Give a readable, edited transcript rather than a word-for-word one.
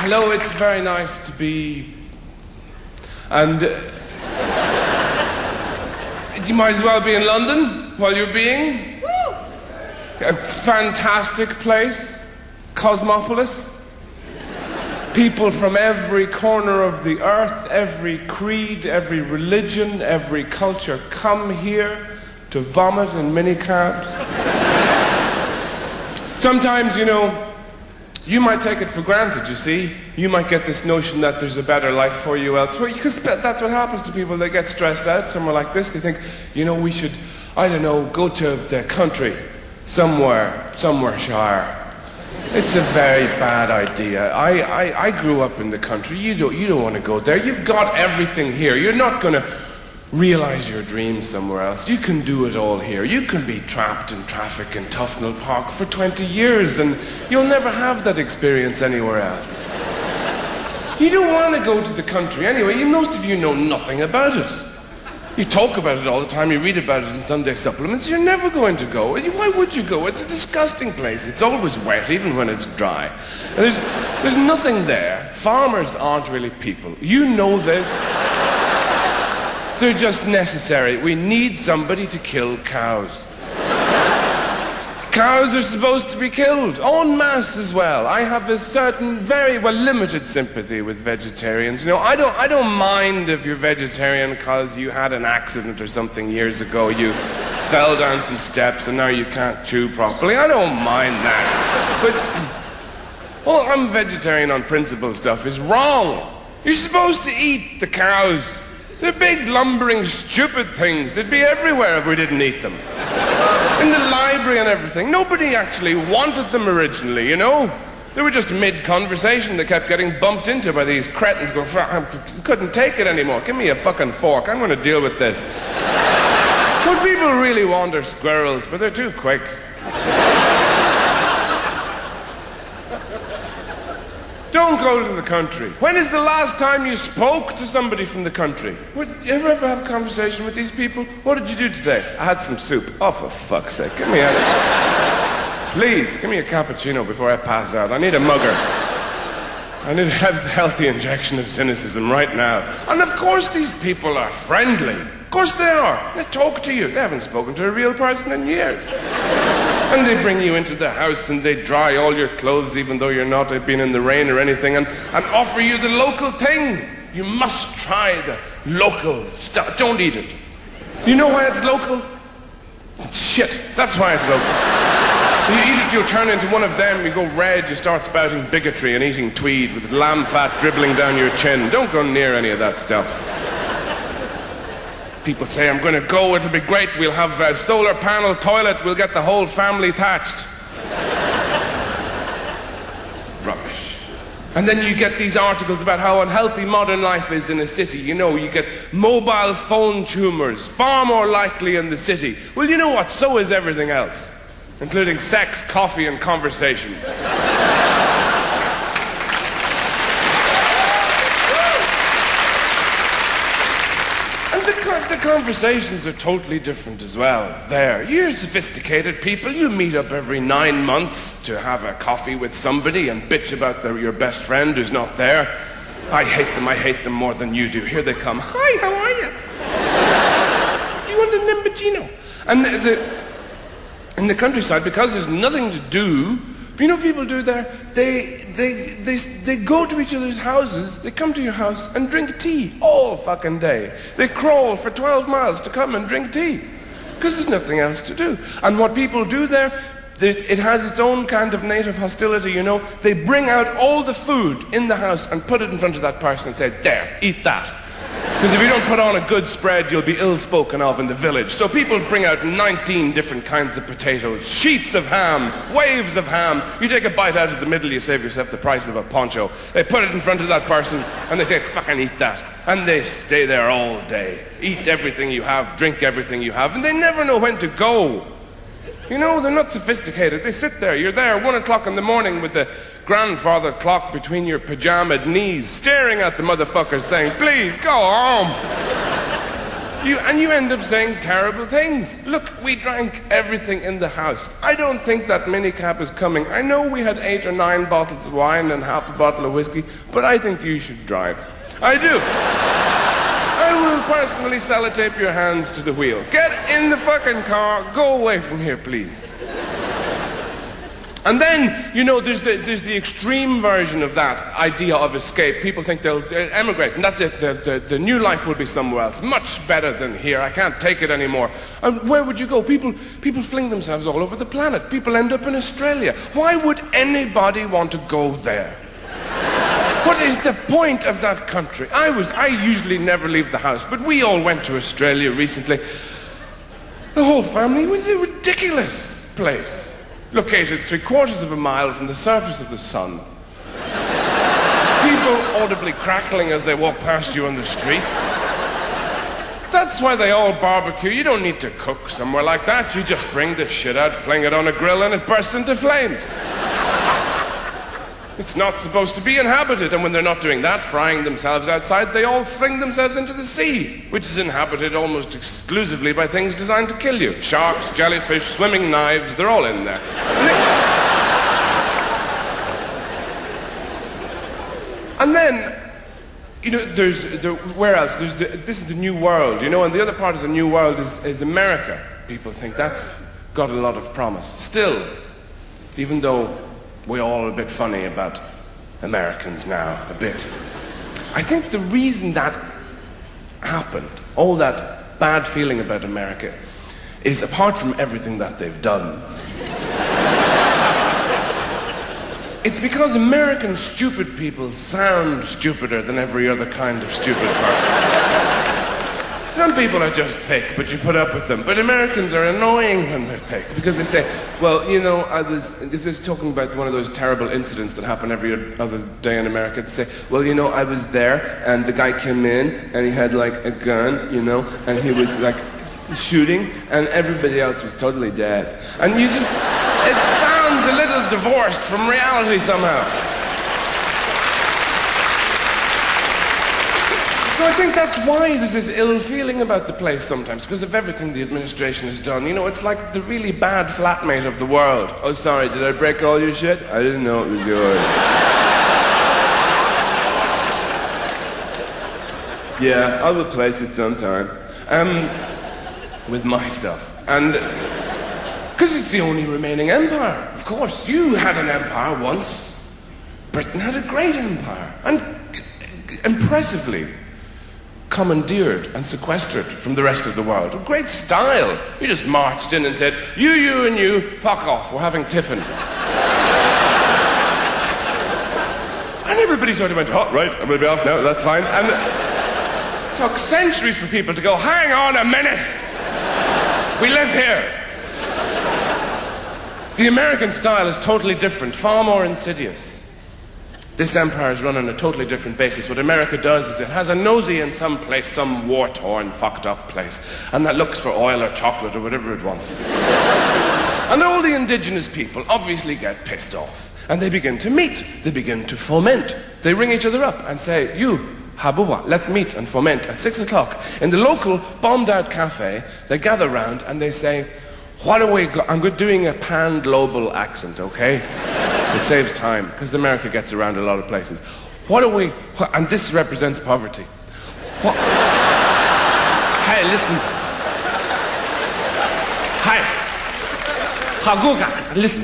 Hello, it's very nice to be... And... you might as well be in London while you're being. A fantastic place. Cosmopolis. People from every corner of the earth, every creed, every religion, every culture come here to vomit in minicabs. Sometimes, you know, you might take it for granted, you see. You might get this notion that there's a better life for you elsewhere, because that's what happens to people. They get stressed out somewhere like this. They think, you know, we should, I don't know, go to the country, somewhere shire. It's a very bad idea. I grew up in the country. You don't want to go there. You've got everything here. You're not going to realize your dreams somewhere else. You can do it all here. You can be trapped in traffic in Tufnell Park for 20 years and you'll never have that experience anywhere else. You don't want to go to the country anyway. Most of you know nothing about it. You talk about it all the time, you read about it in Sunday supplements. You're never going to go. Why would you go? It's a disgusting place. It's always wet, even when it's dry. And there's nothing there. Farmers aren't really people. You know this. They're just necessary. We need somebody to kill cows. Cows are supposed to be killed, en masse as well. I have a certain, very limited sympathy with vegetarians. You know, I don't mind if you're vegetarian because you had an accident or something years ago. You fell down some steps and now you can't chew properly. I don't mind that. But, well, I'm vegetarian on principle stuff is wrong. You're supposed to eat the cows. They're big, lumbering, stupid things. They'd be everywhere if we didn't eat them. In the library and everything. Nobody actually wanted them originally, you know? They were just mid-conversation. They kept getting bumped into by these cretins going, I couldn't take it anymore. Give me a fucking fork. I'm going to deal with this. What people really want are squirrels, but they're too quick. Don't go to the country. When is the last time you spoke to somebody from the country? Would you ever have a conversation with these people? What did you do today? I had some soup. Oh, for fuck's sake, get me out of here. Please, give me a cappuccino before I pass out. I need a mugger. I need a healthy injection of cynicism right now. And of course these people are friendly. Of course they are. They talk to you. They haven't spoken to a real person in years. And they bring you into the house and they dry all your clothes even though you're not been in the rain or anything and offer you the local thing. You must try the local stuff. Don't eat it. You know why it's local? It's shit. That's why it's local. You eat it, you'll turn into one of them. You go red, you start spouting bigotry and eating tweed with lamb fat dribbling down your chin. Don't go near any of that stuff. People say, I'm going to go, it'll be great, we'll have a solar panel toilet, we'll get the whole family thatched. Rubbish. And then you get these articles about how unhealthy modern life is in a city. You know, you get mobile phone tumors, far more likely in the city. Well, you know what, so is everything else, including sex, coffee, and conversations. The conversations are totally different as well there. You're sophisticated people. You meet up every 9 months to have a coffee with somebody and bitch about your best friend who's not there. I hate them more than you do. Here they come. Hi, how are you? Do you want a Nimbagino? And in the countryside, because there's nothing to do, you know what people do there? They go to each other's houses, they come to your house and drink tea all fucking day. They crawl for 12 miles to come and drink tea. Because there's nothing else to do. And what people do there, it has its own kind of native hostility, you know. They bring out all the food in the house and put it in front of that person and say, there, eat that. Because if you don't put on a good spread, you'll be ill-spoken of in the village. So people bring out 19 different kinds of potatoes, sheets of ham, waves of ham. You take a bite out of the middle, you save yourself the price of a poncho. They put it in front of that person, and they say, fucking eat that. And they stay there all day. Eat everything you have, drink everything you have, and they never know when to go. You know, they're not sophisticated. They sit there. You're there 1 o'clock in the morning with the grandfather clock between your pajamaed knees, staring at the motherfucker saying, please, go home. You end up saying terrible things. Look, we drank everything in the house. I don't think that minicab is coming. I know we had 8 or 9 bottles of wine and half a bottle of whiskey, but I think you should drive. I do. I will personally sellotape your hands to the wheel. Get in the fucking car. Go away from here, please. And then, you know, there's the extreme version of that idea of escape. People think they'll emigrate, and that's it. The new life will be somewhere else, much better than here. I can't take it anymore. And where would you go? People fling themselves all over the planet. People end up in Australia. Why would anybody want to go there? What is the point of that country? I usually never leave the house, but we all went to Australia recently. The whole family. It was a ridiculous place. Located 3/4 of a mile from the surface of the sun. People audibly crackling as they walk past you on the street. That's why they all barbecue. You don't need to cook somewhere like that. You just bring the shit out, fling it on a grill, and it bursts into flames. It's not supposed to be inhabited, and when they're not doing that, frying themselves outside, they all fling themselves into the sea, which is inhabited almost exclusively by things designed to kill you. Sharks, jellyfish, swimming knives, they're all in there. And then, you know, where else? This is the new world, you know, and the other part of the new world is America. People think that's got a lot of promise. Still, even though we're all a bit funny about Americans now, a bit. I think the reason that happened, all that bad feeling about America, is apart from everything that they've done. It's because American stupid people sound stupider than every other kind of stupid person. Some people are just thick, but you put up with them. But Americans are annoying when they're thick, because they say, well, you know, if they're talking about one of those terrible incidents that happen every other day in America, they say, well, you know, I was there, and the guy came in, and he had, like, a gun, you know, and he was, like, shooting, and everybody else was totally dead. And you just, it sounds a little divorced from reality somehow. So I think that's why there's this ill feeling about the place sometimes, because of everything the administration has done. You know, it's like the really bad flatmate of the world. Oh, sorry, did I break all your shit? I didn't know it was yours. Yeah, I'll replace it sometime. With my stuff. And because it's the only remaining empire, of course. You had an empire once. Britain had a great empire. And impressively commandeered and sequestered from the rest of the world. With great style. You just marched in and said, you and you, fuck off, we're having tiffin. And everybody sort of went, oh, right, I'm going to be off now, that's fine. And it took centuries for people to go, hang on a minute, we live here. The American style is totally different, far more insidious. This empire is run on a totally different basis. What America does is it has a nosy in some place, some war-torn, fucked-up place, and that looks for oil or chocolate or whatever it wants. And all the indigenous people obviously get pissed off, and they begin to meet. They begin to foment. They ring each other up and say, you, Habuwa, let's meet and foment at 6 o'clock. In the local bombed-out cafe, they gather round and they say, what do we go? I'm doing a pan-global accent, okay? It saves time, because America gets around a lot of places. And this represents poverty. Hey, listen. Hi. Haguga, listen.